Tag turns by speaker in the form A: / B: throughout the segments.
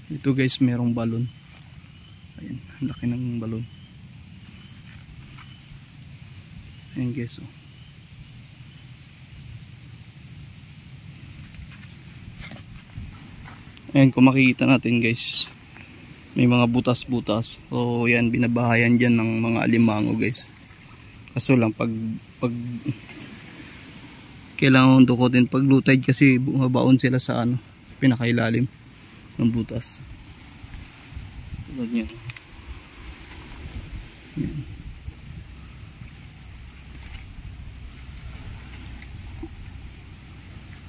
A: Ito guys, merong balon. Ayan, laki ng balon. Ayan guys, oh. Ayan, kung makikita natin guys, may mga butas-butas. So yan, binabahayan dyan ng mga alimango guys. Kaso lang pag kailangan dukutin pag low tide kasi bumabaon sila sa ano, pinakailalim ng butas. Tulad yan. Yan.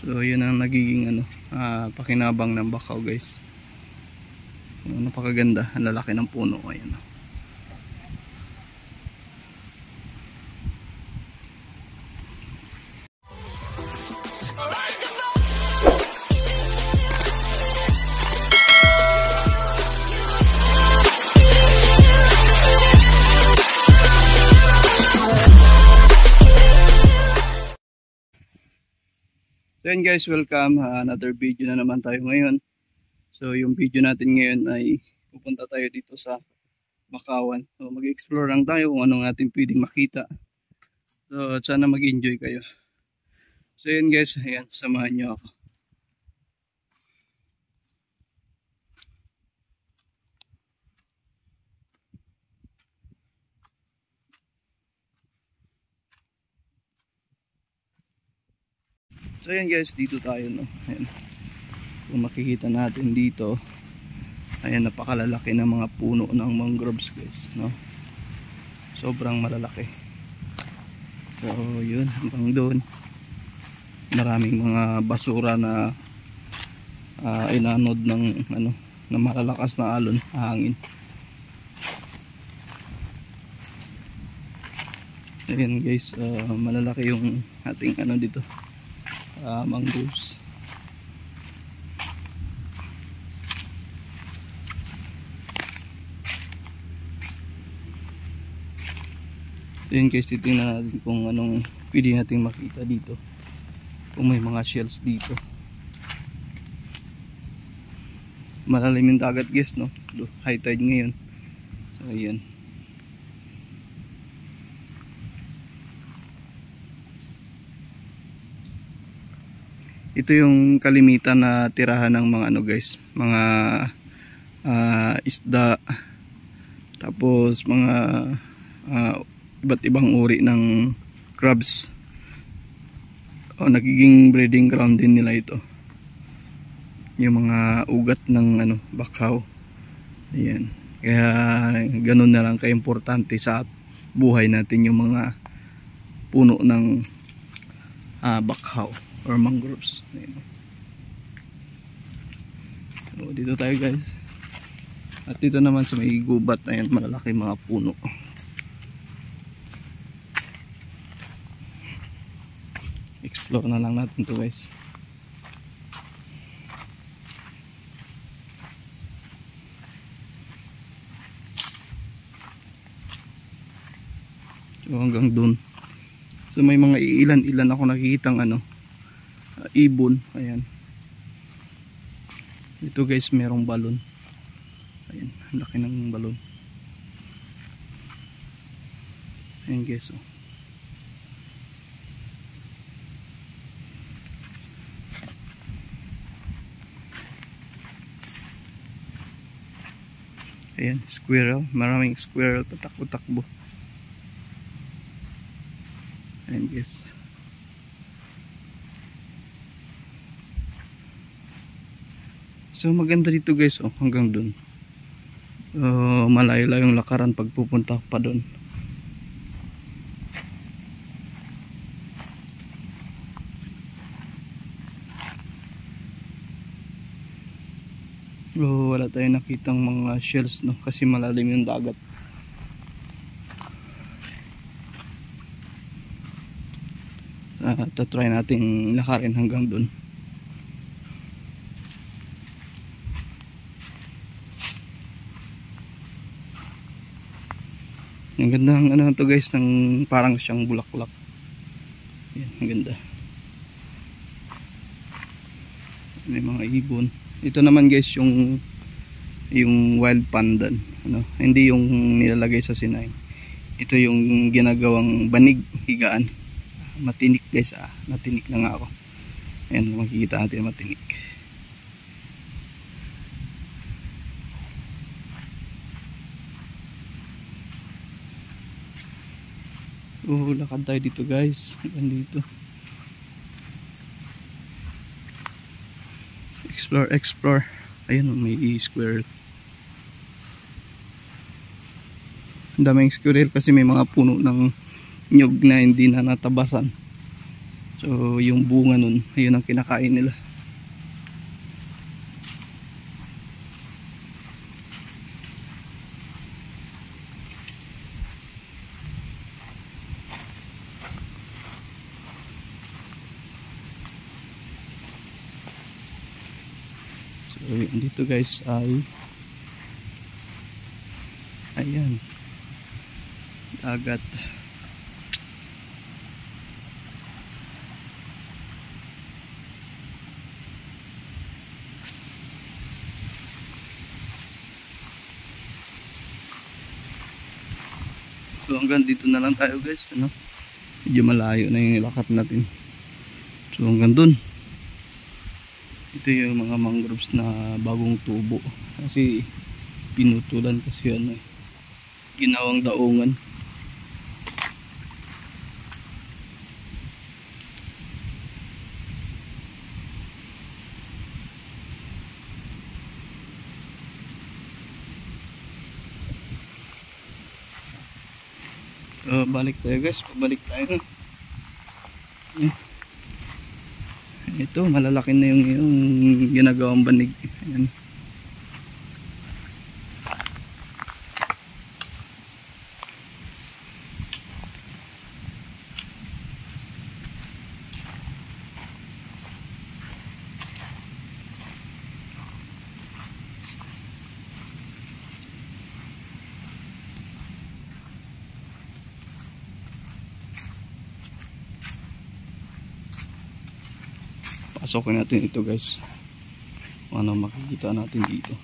A: So yun ang nagiging ano, pakinabang ng bakaw guys. Napakaganda, ang lalaki ng puno. Ayan. Then guys, welcome, another video na naman tayo ngayon. So yung video natin ngayon ay pupunta tayo dito sa Bakawan. So mag-explore lang tayo kung anong natin pwedeng makita. So sana mag-enjoy kayo. So yun guys, ayan, samahan nyo ako. So ayan guys, dito tayo, no. Ayan. Kung makikita natin dito, ayan, napakalalaki ng mga puno ng mangroves guys, no. Sobrang malalaki. So yun, hanggang doon maraming mga basura na inanod ng ano, na malalakas na alon, hangin. Ayan guys, malalaki yung ating ano dito, mangroves. So yun guys, titingnan natin kung anong pwede natin makita dito, kung may mga shells dito. Malalim yung dagat guys, no, high tide ngayon. So ayan. Ito yung kalimitan na tirahan ng mga ano guys, mga isda, tapos mga iba't ibang uri ng crabs. Nagiging breeding ground din nila ito, yung mga ugat ng ano, bakaw. Ayan. Kaya ganun na lang ka-importante sa buhay natin yung mga puno ng bakaw or mangroves. Ayan. So dito tayo guys, at dito naman sa may gubat, ayan, malalaki mga puno. Explore na lang natin to guys. So hanggang dun, so may mga ilan ako nakikitang ano, ibon. Ayan, ito guys, merong balon. Ayan, laki ng balon. Ayan guys, oh. Ayan, squirrel, maraming squirrel patakbo-takbo. Ayan guys. So maganda dito guys, oh, hanggang dun. Malayo-layo yung lakaran pag pupunta pa dun. Wala tayong nakitang mga shells, no, kasi malalim yung dagat. Try nating lakarin hanggang dun. Ang ganda ng ano to guys, ng parang siyang bulaklak. Yan, ang ganda. May mga ibon. Ito naman guys yung yung wild pandan, ano, hindi yung nilalagay sa sinaing. Ito yung ginagawang banig, higaan. Matinik guys, natinik na nga ako. Ayan, makikita natin matinik. Lakad tayo dito guys, hanggang dito. Explore. Ayun, may squirrel. Ang daming squirrel kasi may mga puno ng nyug na hindi na natabasan. So yung bunga nun, ayun ang kinakain nila. So dito guys ay ayan, dagat. So hanggang dito na lang tayo guys, ano? Medyo malayo na yung nilakad natin. So hanggang dun. Ito yung mga mangroves na bagong tubo. Kasi pinutulan kasi ano, ginawang daungan. So balik tayo guys, pabalik tayo. Ito, malalaki na yung ginagawang banig. Ayan. Pasokin natin ito guys. Ano makikita natin dito.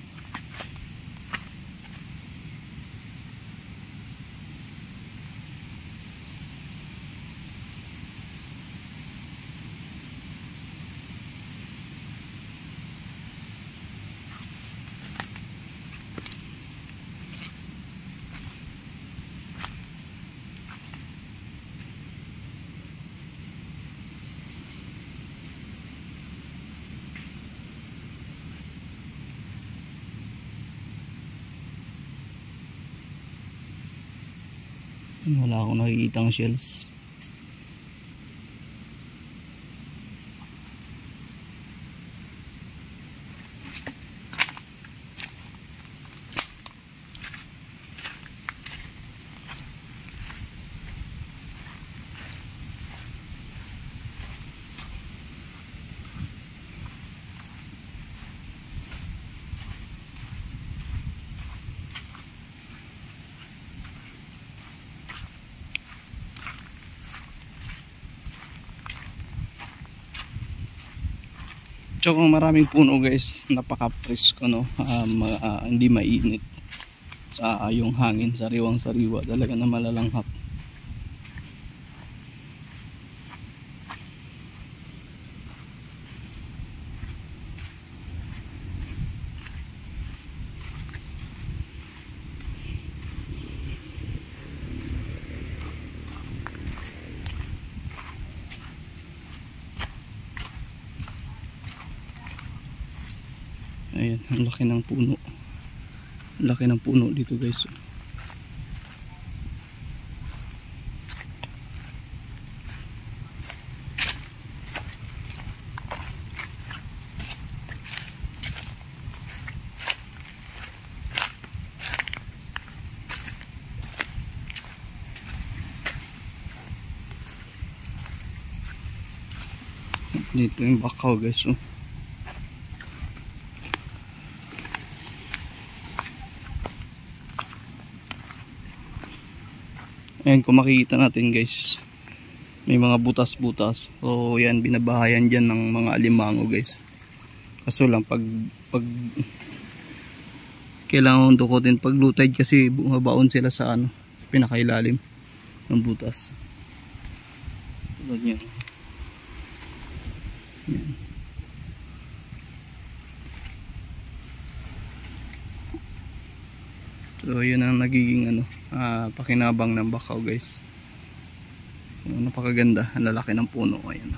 A: Wala akong nakikitang shells. Tsaka maraming puno guys, napaka-presko, no? Hindi mainit sa yung hangin, sariwang sariwa talaga na malalanghap. Ayan, ang laki ng puno. Laki ng puno dito guys. Dito yung bakaw guys. Ayan, kung makikita natin guys, may mga butas-butas. So yan, binabahayan dyan ng mga alimango guys. Kaso lang pag kailangan dukutin pag low tide kasi bumabaon sila sa ano, pinakailalim ng butas. Tulad yan. Yan. So yun ang nagiging ano, pakinabang ng Bakaw guys. Napakaganda, ang lalaki ng puno. Ayan.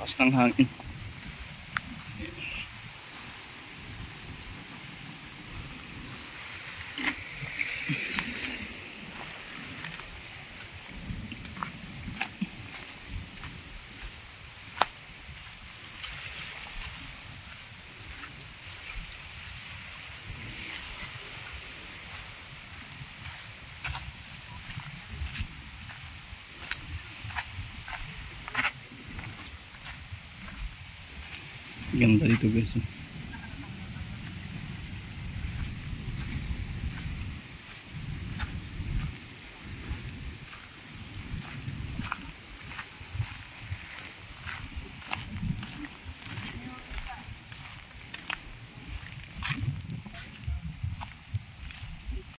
A: Lakas ng hangin. Ganda dito guys.